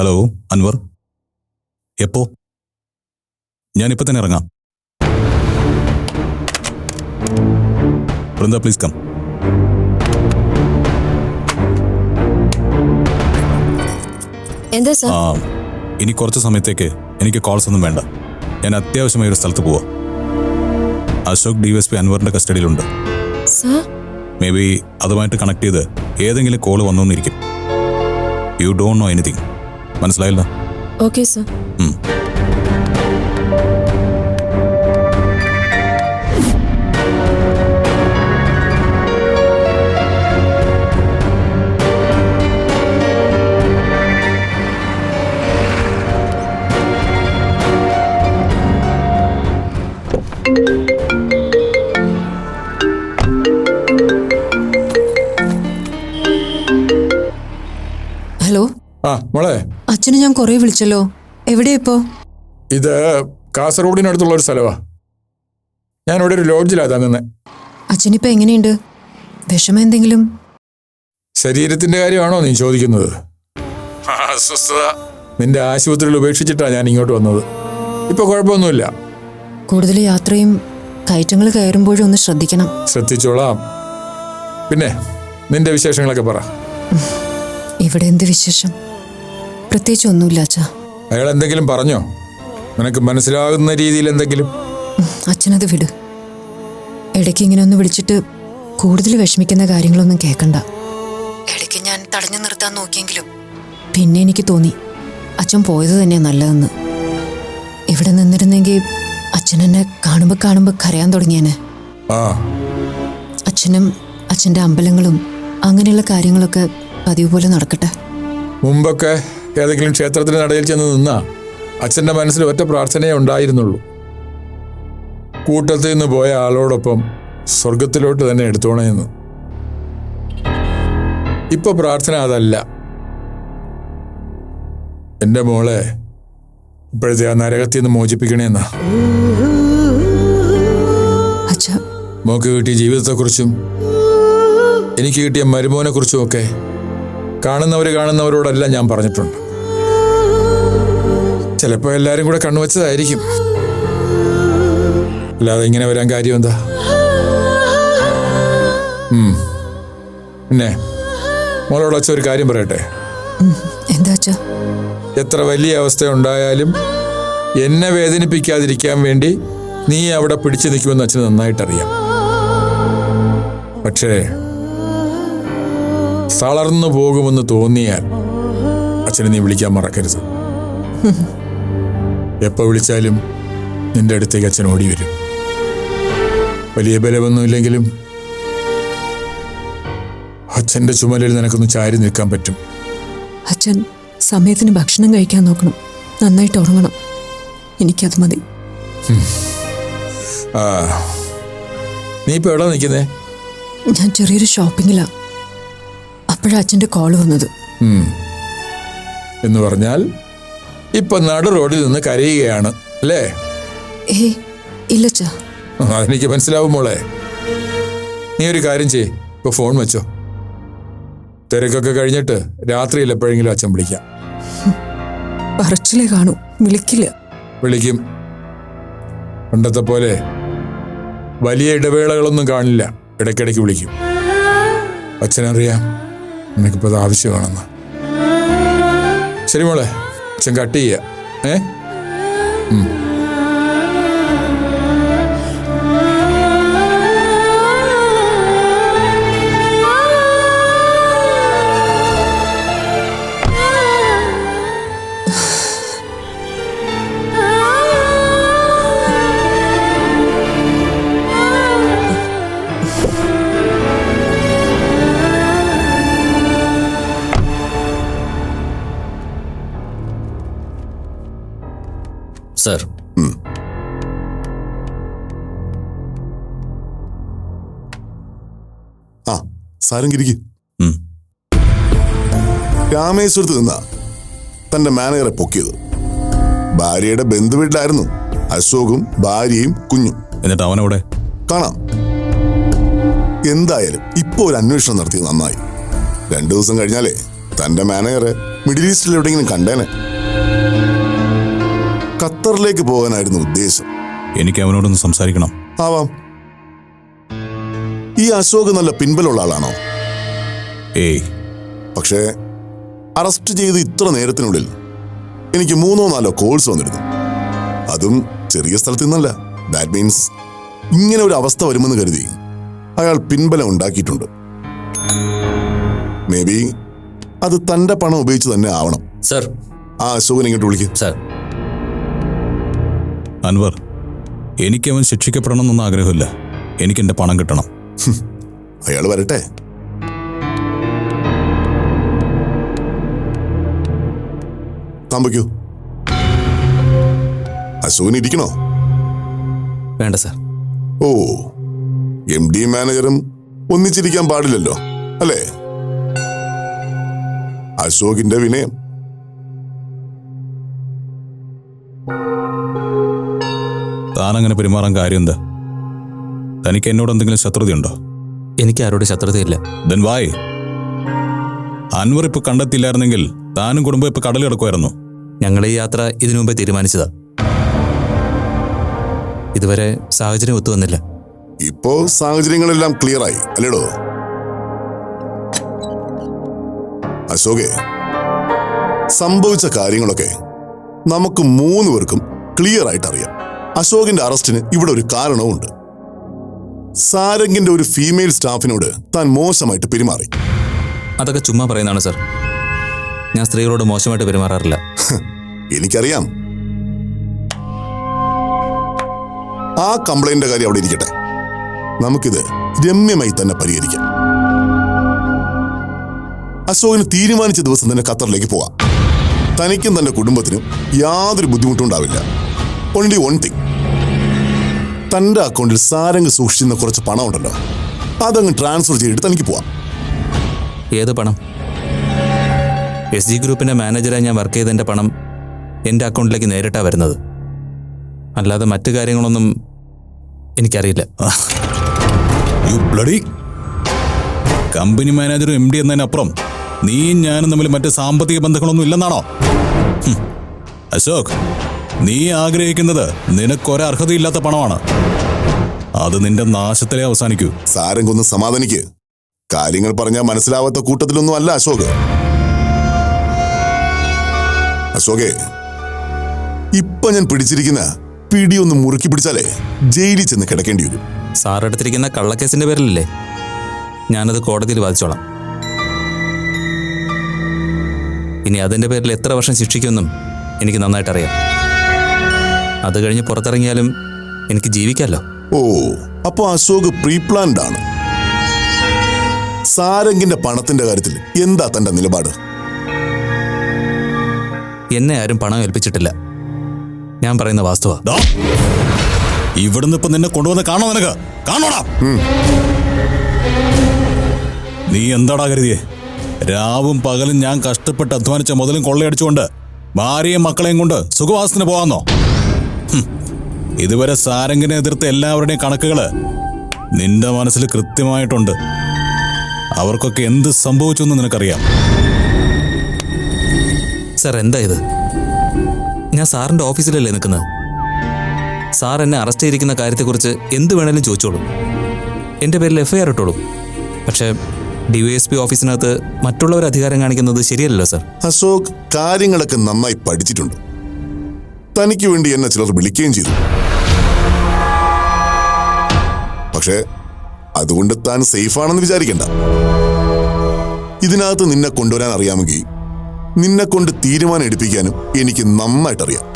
Hello Anwar, എപ്പോ? ഞാനിപ്പോൾ തന്നെ ഇറങ്ങാം. Vrinda please come. എന്താ സർ? ഇനി കുറച്ച് സമയത്തേക്ക് എനിക്ക് കോൾസ് ഒന്നും വേണ്ട. ഞാൻ അത്യാവശ്യമായ ഒരു സ്ഥലത്ത് പോവാം. അശോക് DSP അൻവറിന്റെ കസ്റ്റഡിയിലുണ്ട്. സർ, മേ ബി അതുമായിട്ട് കണക്ട് ചെയ്ത് ഏതെങ്കിലും കോള് വന്നോന്നിരിക്കും. You don't know anything. മനസ്സിലായില്ല? Okay sir. ഹലോ. മോളെ, അച്ഛനെ ഞാൻ കുറെ വിളിച്ചല്ലോ. എവിടെയാ ഇപ്പോ? ഇത് കാസർഗോഡിനടുത്തുള്ള ഒരു സ്ഥലമാ. ഞാൻ ഇവിടെ ഒരു ലോഡ്ജിലാ തന്നെ. അച്ഛനിപ്പോ എങ്ങനെയുണ്ട്? വിഷമം എന്തെങ്കിലും? ശരീരത്തിന്റെ കാര്യമാണോ നീ ചോദിക്കുന്നത്? അസ്വസ്ഥത നിന്റെ ആശുപത്രിയിൽ ഉപേക്ഷിച്ചിട്ടാ ഞാൻ ഇങ്ങോട്ട് വന്നത്. ഇപ്പൊ കുഴപ്പമൊന്നുമില്ല. കൂടുതൽ യാത്രയും കയറ്റങ്ങൾ കയറുമ്പോഴും ഒന്ന് ശ്രദ്ധിക്കണം. ശ്രദ്ധിച്ചോളാം. പിന്നെ നിന്റെ വിശേഷങ്ങളൊക്കെ പറ. ഇവിടെ എന്ത് വിശേഷം? പ്രത്യേകിച്ച് ഒന്നുമില്ല അച്ഛാ. അയാൾ എന്തെങ്കിലും പറഞ്ഞോ? നിനക്ക് മനസ്സിലാകുന്ന രീതിയിൽ എന്തെങ്കിലും? അച്ഛനത് വിട്. ഇടയ്ക്ക് ഇങ്ങനെ ഒന്ന് വിളിച്ചിട്ട് കൂടുതൽ വിഷമിക്കുന്ന കാര്യങ്ങളൊന്നും കേൾക്കണ്ട. ഇടയ്ക്ക് ഞാൻ തടഞ്ഞു നിർത്താൻ നോക്കിയെങ്കിലും പിന്നെ എനിക്ക് തോന്നി അച്ഛൻ പോയത് തന്നെയാ നല്ലതെന്ന്. ഇവിടെ നിന്നിരുന്നെങ്കിൽ അച്ഛൻ എന്നെ കാണുമ്പോൾ കരയാൻ തുടങ്ങിയേനെ. അച്ഛനും അച്ഛൻ്റെ അമ്പലങ്ങളും അങ്ങനെയുള്ള കാര്യങ്ങളൊക്കെ പതിവ് പോലെ നടക്കട്ടെ. മുമ്പൊക്കെ ഏതെങ്കിലും ക്ഷേത്രത്തിന് നടയിൽ ചെന്ന് നിന്നാ അച്ഛൻ്റെ മനസ്സിൽ ഒറ്റ പ്രാർത്ഥനയേ ഉണ്ടായിരുന്നുള്ളൂ. കൂട്ടത്തിൽ നിന്ന് പോയ ആളോടൊപ്പം സ്വർഗത്തിലോട്ട് തന്നെ എടുത്തോണേന്ന്. ഇപ്പൊ പ്രാർത്ഥന അതല്ല. എൻ്റെ മോളെ ഇപ്പോഴത്തെ ആ നരകത്തിൽ നിന്ന് മോചിപ്പിക്കണേന്നാ. മോക്ക് കിട്ടിയ ജീവിതത്തെക്കുറിച്ചും എനിക്ക് കിട്ടിയ മരുമോനെ കുറിച്ചും ഒക്കെ കാണുന്നവരോടെല്ലാം ഞാൻ പറഞ്ഞിട്ടുണ്ട്. ചിലപ്പോൾ എല്ലാവരും കൂടെ കണ്ണുവച്ചതായിരിക്കും. അല്ലാതെ ഇങ്ങനെ വരാൻ കാര്യം എന്താ? പിന്നെ മോളോട് അച്ഛൻ ഒരു കാര്യം പറയട്ടെ. എന്താ അച്ഛാ? എത്ര വലിയ അവസ്ഥ ഉണ്ടായാലും എന്നെ വേദനിപ്പിക്കാതിരിക്കാൻ വേണ്ടി നീ അവിടെ പിടിച്ചു നിൽക്കുമെന്ന് അച്ഛന് നന്നായിട്ടറിയാം. പക്ഷേ തളർന്നു പോകുമെന്ന് തോന്നിയാൽ അച്ഛനെ നീ വിളിക്കാൻ മറക്കരുത്. എപ്പോൾ വിളിച്ചാലും നിന്റെ അടുത്തേക്ക് അച്ഛൻ ഓടി വരും. വലിയ ബലമൊന്നുമില്ലെങ്കിലും അച്ഛൻ്റെ ചുമലിൽ നിനക്കൊന്ന് ചാരി നിൽക്കാൻ പറ്റും. അച്ഛൻ സമയത്തിന് ഭക്ഷണം കഴിക്കാൻ നോക്കണം. നന്നായിട്ട് ഉറങ്ങണം. എനിക്കത് മതി. നീ ഇപ്പൊ എവിടെ നിൽക്കുന്നേ? ഞാൻ ചെറിയൊരു ഷോപ്പിങ്ങിലാ. അപ്പോഴാ അച്ഛൻ്റെ കോള് വന്നത്. എന്ന് പറഞ്ഞാൽ ഇപ്പൊ നടു റോഡിൽ നിന്ന് കരയുകയാണ് അല്ലേ? ഇല്ലച്ചാ. അതെനിക്ക് മനസ്സിലാവും മോളെ. നീ ഒരു കാര്യം ചെയ്യ്, ഇപ്പൊ ഫോൺ വെച്ചോ. തിരക്കൊക്കെ കഴിഞ്ഞിട്ട് രാത്രിയിൽ എപ്പോഴെങ്കിലും അച്ഛൻ വിളിക്കാം. പറച്ചിലേ കാണൂ, വിളിക്കില്ല. വിളിക്കും. പണ്ടത്തെ പോലെ വലിയ ഇടവേളകളൊന്നും കാണില്ല. ഇടയ്ക്കിടയ്ക്ക് വിളിക്കും. അച്ഛനറിയാം നിനക്കിപ്പോൾ അത് ആവശ്യമാണെന്ന്. ശരി മോളെ, അച്ഛൻ കട്ട് ചെയ്യാം. സർ, സാരംഗിരിക്ക്. രാമേശ്വരത്ത് നിന്നാ തന്റെ മാനേജറെ പൊക്കിയത്. ഭാര്യയുടെ ബന്ധുവീട്ടിലായിരുന്നു അശോകും ഭാര്യയും കുഞ്ഞും. എന്നിട്ട് അവനവിടെ കാണാം. എന്തായാലും ഇപ്പൊ ഒരു അന്വേഷണം നടത്തിയത് നന്നായി. 2 ദിവസം കഴിഞ്ഞാലേ തന്റെ മാനേജറെ മിഡിൽ ഈസ്റ്റിൽ എവിടെയെങ്കിലും കണ്ടേനെ. ഖത്തറിലേക്ക് പോകാനായിരുന്നു ഉദ്ദേശം. എനിക്ക് അവനോടൊന്ന് സംസാരിക്കണം. ആവാം. ഈ അശോക് നല്ല പിൻബലമുള്ള ആളാണോ? ഏയ്, പക്ഷേ അറസ്റ്റ് ചെയ്ത് ഇത്ര നേരത്തിനുള്ളിൽ എനിക്ക് 3-4 കോൾസ് വന്നിരുന്നു. അതും ചെറിയ സ്ഥലത്ത് നിന്നല്ല. ദാറ്റ് മീൻസ് ഇങ്ങനെ ഒരു അവസ്ഥ വരുമെന്ന് കരുതി അയാൾ പിൻബലം ഉണ്ടാക്കിയിട്ടുണ്ട്. മേ ബി അത് തന്റെ പണം ഉപയോഗിച്ച് തന്നെ ആവണം. സർ. ആ അശോകനെ ഇങ്ങോട്ട് വിളിക്കും. സർ. അൻവർ, എനിക്കവൻ ശിക്ഷിക്കപ്പെടണമെന്നൊന്നും ആഗ്രഹമില്ല. എനിക്കെന്റെ പണം കിട്ടണം. അയാൾ വരട്ടെ. താമ്പയ്ക്കൂ. അശോകന് ഇരിക്കണോ? വേണ്ട സർ. ഓ, MD മാനേജറും ഒന്നിച്ചിരിക്കാൻ പാടില്ലല്ലോ അല്ലേ? അശോകിന്റെ വിനയം. താനങ്ങനെ പെരുമാറാൻ കാര്യം എന്താ? തനിക്ക് എന്നോട് എന്തെങ്കിലും ശത്രുതയുണ്ടോ? എനിക്ക് ആരോട് ശത്രുതയില്ല. ദെൻ വായ്. അൻവർ ഇപ്പൊ കണ്ടെത്തില്ലായിരുന്നെങ്കിൽ താനും കുടുംബം ഇപ്പൊ കടൽ കിടക്കുമായിരുന്നു. ഞങ്ങൾ ഈ യാത്ര ഇതിനു മുമ്പേ തീരുമാനിച്ചതാ. ഇതുവരെ സാഹചര്യം ഒത്തുവന്നില്ല. ഇപ്പോ സാഹചര്യങ്ങളെല്ലാം ക്ലിയർ ആയി അല്ലേടോ? അശോകെ, സംഭവിച്ച കാര്യങ്ങളൊക്കെ നമുക്ക് 3 പേർക്കും ക്ലിയർ ആയിട്ട് അറിയാം. അശോകിന്റെ അറസ്റ്റിന് ഇവിടെ ഒരു കാരണവുമുണ്ട്. സാരംഗിന്റെ ഒരു ഫീമെയിൽ സ്റ്റാഫിനോട് താൻ മോശമായിട്ട് പെരുമാറി. അതൊക്കെ ചുമ്മാ പറയുന്നതാണ് സർ. ഞാൻ സ്ത്രീകളോട് മോശമായിട്ട് പെരുമാറാറില്ല. എനിക്കറിയാം. ആ കംപ്ലൈന്റിന്റെ കാര്യം അവിടെ ഇരിക്കട്ടെ. നമുക്കിത് രമ്യമായി തന്നെ പരിഹരിക്കാം. അശോകന് തീരുമാനിച്ച ദിവസം തന്നെ ഖത്തറിലേക്ക് പോവാം. തനിക്കും തന്റെ കുടുംബത്തിനും യാതൊരു ബുദ്ധിമുട്ടും ഉണ്ടാവില്ല. ഓൺലി വൺ തിങ്, തന്റെ അക്കൗണ്ടിൽ സാരംഗ് സൂക്ഷിച്ചിരുന്ന കുറച്ച് പണം ഉണ്ടല്ലോ, അതങ്ങ് ട്രാൻസ്ഫർ ചെയ്തിട്ട് തനിക്ക് പോവാം. ഏത് പണം? SG ഗ്രൂപ്പിന്റെ മാനേജറായി ഞാൻ വർക്ക് ചെയ്തതിന്റെ പണം എൻ്റെ അക്കൗണ്ടിലേക്ക് നേരിട്ടാണ് വരുന്നത്. അല്ലാതെ മറ്റു കാര്യങ്ങളൊന്നും എനിക്കറിയില്ല. You bloody! കമ്പനി മാനേജറും MD എന്നതിനപ്പുറം നീയും ഞാനും തമ്മിൽ മറ്റ് സാമ്പത്തിക ബന്ധങ്ങളൊന്നും ഇല്ലെന്നാണോ? അശോക്, നീ ആഗ്രഹിക്കുന്നത് നിനക്കൊരർഹതയില്ലാത്ത പണമാണ്. അത് നിന്റെ നാശത്തിലേ അവസാനിക്കൂ. സാരംഗ് ഒന്ന് സമാധാനിക്ക്. കാര്യങ്ങൾ പറഞ്ഞാൽ മനസ്സിലാവാത്ത കൂട്ടത്തിലൊന്നും അല്ല അശോക്. അശോകെ, ഇപ്പൊ ഞാൻ പിടിച്ചിരിക്കുന്ന പിടിയൊന്ന് മുറുക്കി പിടിച്ചാലേ ജയിലിൽ ചെന്ന് കിടക്കേണ്ടി വരും. സാറെടുത്തിരിക്കുന്ന കള്ളക്കേസിന്റെ പേരിലല്ലേ? ഞാനത് കോടതിയിൽ വാദിച്ചോളാം. ഇനി അതിന്റെ പേരിൽ എത്ര വർഷം ശിക്ഷിക്കുമെന്നും എനിക്ക് നന്നായിട്ടറിയാം. അത് കഴിഞ്ഞ് പുറത്തിറങ്ങിയാലും എനിക്ക് ജീവിക്കാമല്ലോ. ഓ, അപ്പൊ അശോക് പ്രീ പ്ലാൻഡ് ആണ്. സാരംഗിന്റെ പണത്തിന്റെ കാര്യത്തിൽ എന്താ തന്റെ നിലപാട്? എന്നെ ആരും പണം ഏൽപ്പിച്ചിട്ടില്ല. ഞാൻ പറയുന്ന വാസ്തവ. ഇവിടുന്ന് ഇപ്പൊ നിന്നെ കൊണ്ടുവന്ന് കാണോ? നിനക്ക് കാണോടാ? നീ എന്താടാ കരുതിയേ? രാവും പകലും ഞാൻ കഷ്ടപ്പെട്ട് അധ്വാനിച്ച മുതലും കൊള്ളയടിച്ചുകൊണ്ട് ഭാര്യയും മക്കളെയും കൊണ്ട് സുഖവാസത്തിന് പോകാന്നോ? ഇതുവരെ സാരംഗിനെ എതിർത്ത എല്ലാവരുടെയും കണക്കുകള് നിന്റെ മനസ്സിൽ കൃത്യമായിട്ടുണ്ട്. അവർക്കൊക്കെ എന്ത് സംഭവിച്ചു എന്ന് നിനക്കറിയാം. സാർ, എന്താ ഇത്? ഞാൻ സാറിന്റെ ഓഫീസിലല്ലേ നിൽക്കുന്നത്. സാർ എന്നെ അറസ്റ്റ് ചെയ്തിരിക്കുന്ന കാര്യത്തെക്കുറിച്ച് എന്ത് വേണേലും ചോദിച്ചോളൂ. എൻ്റെ പേരിൽ FIR ഇട്ടോളൂ. പക്ഷേ DYSP ഓഫീസിനകത്ത് മറ്റുള്ളവർ അധികാരം കാണിക്കുന്നത് ശരിയല്ലല്ലോ സാർ. അശോക് കാര്യങ്ങളൊക്കെ നന്നായി പഠിച്ചിട്ടുണ്ട്. തനിക്ക് വേണ്ടി എന്നെ ചിലർ വിളിക്കുകയും ചെയ്തു. പക്ഷേ അതുകൊണ്ട് താൻ സേഫാണെന്ന് വിചാരിക്കണ്ട. ഇതിനകത്ത് നിന്നെ കൊണ്ടുവരാൻ അറിയാമെങ്കിൽ നിന്നെ കൊണ്ട് തീരുമാനം എടുപ്പിക്കാനും എനിക്ക് നന്നായിട്ടറിയാം.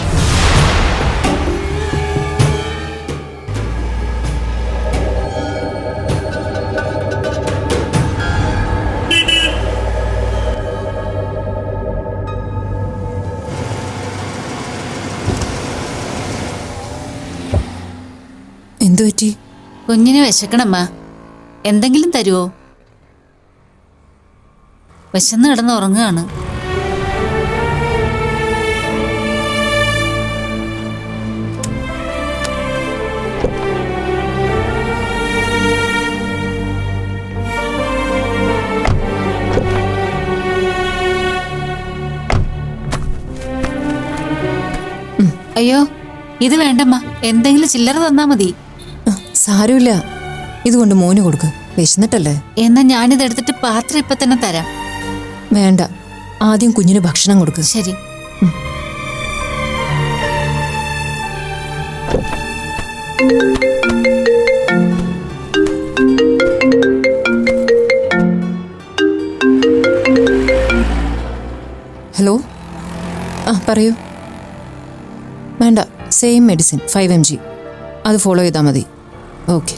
എന്തു പറ്റി? കുഞ്ഞിന് വിശക്കണമ്മ, എന്തെങ്കിലും തരുവോ? വിശന്ന് കിടന്ന് ഉറങ്ങുകയാണ്. അയ്യോ ഇത് വേണ്ടമ്മ, എന്തെങ്കിലും ചില്ലറ തന്നാ മതി. സാരമില്ല, ഇതുകൊണ്ട് മോന് കൊടുക്ക്, വിശന്നിട്ടല്ലേ. എന്നാ ഞാനിത് എടുത്തിട്ട് പാത്രം ഇപ്പൊ തന്നെ തരാം. വേണ്ട, ആദ്യം കുഞ്ഞിന് ഭക്ഷണം കൊടുക്ക്. ശരി. ഹലോ, പറയൂ. വേണ്ട, സെയിം മെഡിസിൻ 5 mg, അത് ഫോളോ ചെയ്താൽ മതി. ഓക്കെ.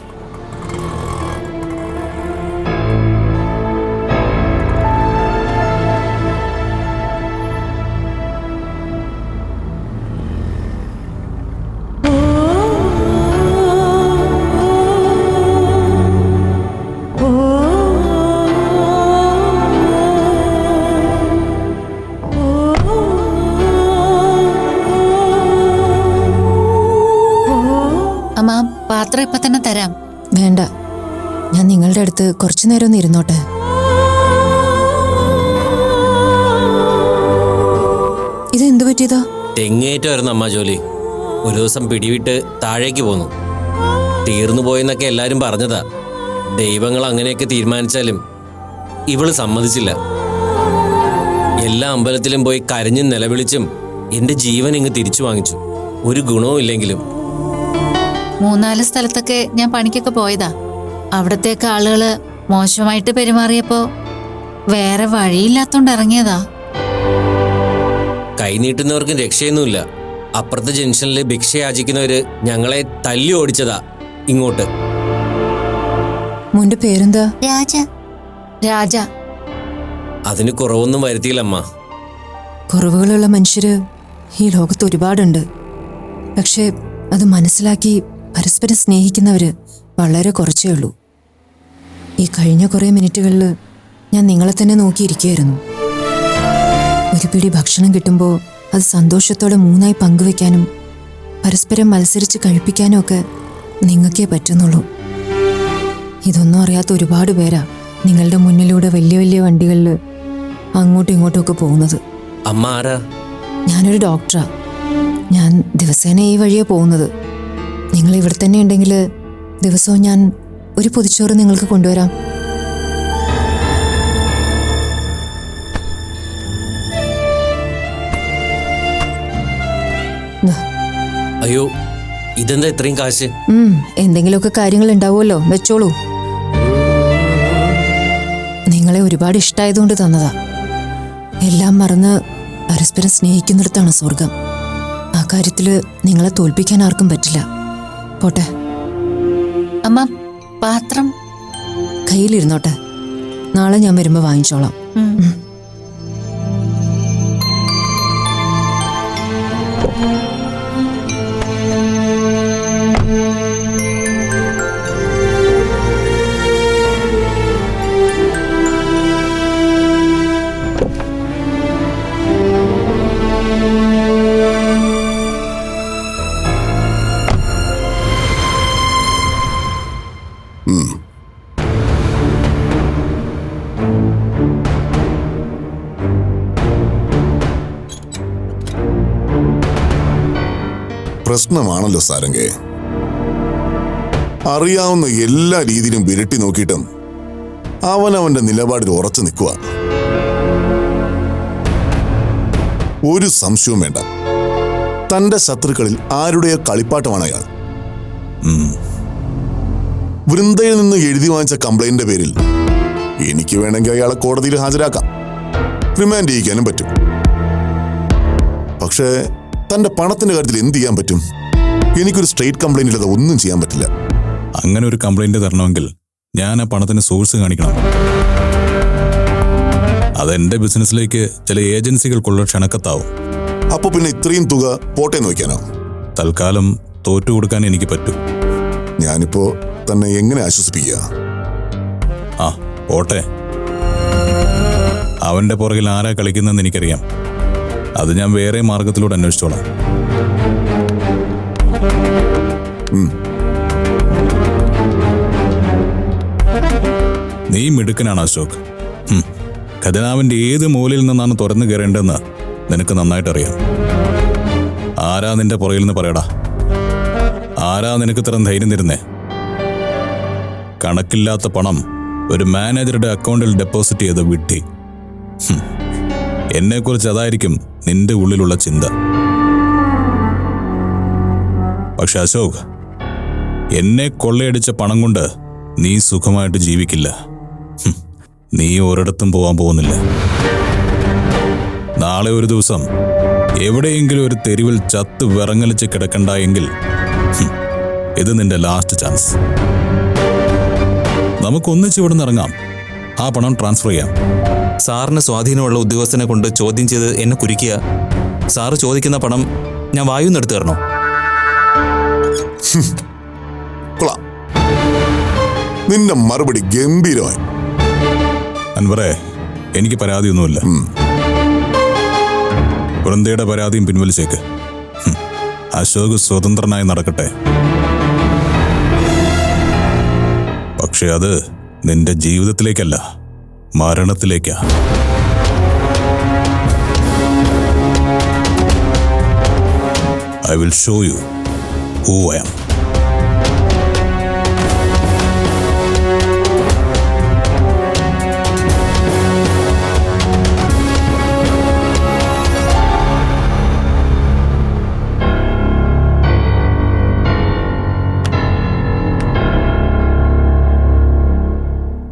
അമ്മ പാത്രം ഇപ്പൊ തന്നെ തരാം. വേണ്ട, ഞാൻ നിങ്ങളുടെ അടുത്ത് കുറച്ചു നേരം ഒന്ന് ഇരുന്നോട്ടെ. ഇതെന്തു പറ്റിയതാ? തെങ്ങേറ്റമായിരുന്നു അമ്മ ജോലി. ഒരു ദിവസം പിടിവിട്ട് താഴേക്ക് പോന്നു. തീർന്നു പോയെന്നൊക്കെ എല്ലാരും പറഞ്ഞതാ. ദൈവങ്ങൾ അങ്ങനെയൊക്കെ തീരുമാനിച്ചാലും ഇവള് സമ്മതിച്ചില്ല. എല്ലാ അമ്പലത്തിലും പോയി കരഞ്ഞും നിലവിളിച്ചും എന്റെ ജീവൻ ഇങ്ങ് തിരിച്ചു വാങ്ങിച്ചു. ഒരു ഗുണവും ഇല്ലെങ്കിലും. 3-4 സ്ഥലത്തൊക്കെ ഞാൻ പണിക്കൊക്കെ പോയതാ. അവിടത്തേക്ക് ആളുകള് മോശമായിട്ട് പെരുമാറിയപ്പോ വേറെ വഴിയില്ലാത്തോണ്ട് ഇറങ്ങിയതാ. കൈനീട്ടുന്നവർക്കും രക്ഷയൊന്നുമില്ല. അപ്പുറത്തെ ജംഗ്ഷനിൽ ഭിക്ഷ യാചിക്കുന്നവര് ഞങ്ങളെ തല്ലി ഓടിച്ചതാ ഇങ്ങോട്ട്. മോന്റെ പേരെന്താ? രാജ. അതിന് കുറവൊന്നും വരുത്തിയില്ലമ്മ. കുറവുകളുള്ള മനുഷ്യര് ഈ ലോകത്ത് ഒരുപാടുണ്ട്. പക്ഷെ അത് മനസ്സിലാക്കി പരസ്പരം സ്നേഹിക്കുന്നവര് വളരെ കുറച്ചേ ഉള്ളൂ. ഈ കഴിഞ്ഞ കുറേ മിനിറ്റുകളിൽ ഞാൻ നിങ്ങളെ തന്നെ നോക്കിയിരിക്കുകയായിരുന്നു. ഒരു പിടി ഭക്ഷണം കിട്ടുമ്പോൾ അത് സന്തോഷത്തോടെ 3ആയി പങ്കുവെക്കാനും പരസ്പരം മത്സരിച്ച് കഴിപ്പിക്കാനും ഒക്കെ നിങ്ങൾക്കേ പറ്റുന്നുള്ളൂ. ഇതൊന്നും അറിയാത്ത ഒരുപാട് പേരാ നിങ്ങളുടെ മുന്നിലൂടെ വലിയ വലിയ വണ്ടികളിൽ അങ്ങോട്ടും ഇങ്ങോട്ടും ഒക്കെ പോകുന്നത്. അമ്മ ആരാ? ഞാനൊരു ഡോക്ടറാ. ഞാൻ ദിവസേന ഈ വഴിയാ പോകുന്നത്. നിങ്ങൾ ഇവിടെ തന്നെ ഉണ്ടെങ്കിൽ ദിവസവും ഞാൻ ഒരു പൊതിച്ചോറ് നിങ്ങൾക്ക് കൊണ്ടുവരാം. അയ്യോ, ഇതെന്താ ഇത്രയും കാശ്? എന്തെങ്കിലുമൊക്കെ കാര്യങ്ങൾ ഉണ്ടാവുമല്ലോ, വെച്ചോളൂ. നിങ്ങളെ ഒരുപാട് ഇഷ്ടമായതുകൊണ്ട് തന്നതാ. എല്ലാം മറന്ന് പരസ്പരം സ്നേഹിക്കുന്നിടത്താണ് സ്വർഗം. ആ കാര്യത്തില് നിങ്ങളെ തോൽപ്പിക്കാൻ ആർക്കും പറ്റില്ല. പോട്ടെ. അമ്മ പാത്രം കയ്യിലിരുന്നോട്ടെ, നാളെ ഞാൻ വരുമ്പോ വാങ്ങിച്ചോളാം. പ്രശ്നമാണല്ലോ സാരംഗേ. അറിയാവുന്ന എല്ലാ രീതിയിലും വിരട്ടി നോക്കിയിട്ടും അവനവന്റെ നിലപാടിൽ ഉറച്ചു നിൽക്കുക. ഒരു സംശയവും വേണ്ട, തന്റെ ശത്രുക്കളിൽ ആരുടെയോ കളിപ്പാട്ടമാണ് അയാൾ. വൃന്ദയിൽ നിന്ന് എഴുതി വാങ്ങിച്ച കംപ്ലൈന്റിന്റെ പേരിൽ എനിക്ക് വേണമെങ്കിൽ അയാളെ കോടതിയിൽ ഹാജരാക്കാം, റിമാൻഡ് ചെയ്യിക്കാനും പറ്റും. പക്ഷേ തന്റെ പണത്തിന്റെ കാര്യത്തിൽ എന്ത് ചെയ്യാൻ പറ്റും? എനിക്കൊരു സ്ട്രേറ്റ് കംപ്ലൈന്റ് ഇല്ലാതെ ഒന്നും ചെയ്യാൻ പറ്റില്ല. അങ്ങനെ ഒരു കംപ്ലൈന്റ് തരണമെങ്കിൽ ഞാൻ ആ പണത്തിന് സോഴ്സ് കാണിക്കണം. അതെന്റെ ബിസിനസ്സിലേക്ക് ചില ഏജൻസികൾക്കുള്ള ക്ഷണക്കത്താവും. അപ്പൊ പിന്നെ ഇത്രയും തുക പോട്ടെ നോക്കാനോ? തൽക്കാലം തോറ്റു കൊടുക്കാൻ എനിക്ക് പറ്റും. ഞാനിപ്പോ തന്നെ എങ്ങനെ ആശ്വസിപ്പിക്കുക? ആ പോട്ടെ, അവന്റെ പുറകിൽ ആരാ കളിക്കുന്നതെന്ന് എനിക്കറിയാം. അത് ഞാൻ വേറെ മാർഗത്തിലൂടെ അന്വേഷിച്ചോളാം. നീ മിടുക്കനാണ് അശോക്. ഖജനാവിന്റെ ഏത് മൂലയിൽ നിന്നാണ് തുറന്നു കയറേണ്ടതെന്ന് നിനക്ക് നന്നായിട്ടറിയാം. ആ ആരാ നിന്റെ പുറകിൽ നിന്ന് പറയടാ? ആരാ നിനക്ക് ഇത്രയും ധൈര്യം തരുന്നേ? കണക്കില്ലാത്ത പണം ഒരു മാനേജറുടെ അക്കൗണ്ടിൽ ഡെപ്പോസിറ്റ് ചെയ്ത വിട്ടി. എന്നെക്കുറിച്ച് അതായിരിക്കും നിന്റെ ഉള്ളിലുള്ള ചിന്ത. പക്ഷെ അശോക്, എന്നെ കൊള്ളയടിച്ച പണം കൊണ്ട് നീ സുഖമായിട്ട് ജീവിക്കില്ല. നീ ഒരിടത്തും പോവാൻ പോകുന്നില്ല. നാളെ ഒരു ദിവസം എവിടെയെങ്കിലും ഒരു തെരുവിൽ ചത്ത് വിറങ്ങലിച്ച് കിടക്കണ്ടായെങ്കിൽ ഇത് നിന്റെ ലാസ്റ്റ് ചാൻസ്. നമുക്കൊന്നിച്ച് ഇവിടെ നിന്ന് ഇറങ്ങാം. ആ പണം ട്രാൻസ്ഫർ ചെയ്യാം. സാറിന് സ്വാധീനമുള്ള ഉദ്യോഗസ്ഥനെ കൊണ്ട് ചോദ്യം ചെയ്ത് എന്നെ കുരുക്കുക. സാറ് ചോദിക്കുന്ന പണം ഞാൻ വായുന്ന് എടുത്തു തരണോ? കൊള്ളാം, നിന്റെ മറുപടി ഗംഭീരമായി. അൻവറേ, എനിക്ക് പരാതിയൊന്നുമില്ല. വൃന്ദയുടെ പരാതിയും പിൻവലിച്ചേക്ക്. അശോക് സ്വതന്ത്രനായി നടക്കട്ടെ. പക്ഷെ അത് നിന്റെ ജീവിതത്തിലേക്കല്ല, മരണത്തിലേക്കാ. I will show you who I am.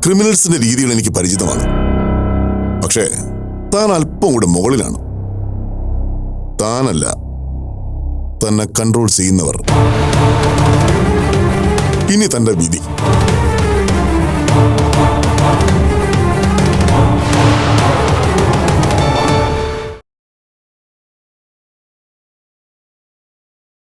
ക്രിമിനൽസിന്റെ രീതികൾ എനിക്ക് പരിചിതമാണ്. പക്ഷേ താൻ അല്പം കൂടെ മുകളിലാണ്. താനല്ല, തന്നെ കൺട്രോൾ ചെയ്യുന്നവർ. ഇനി തന്റെ വിധി.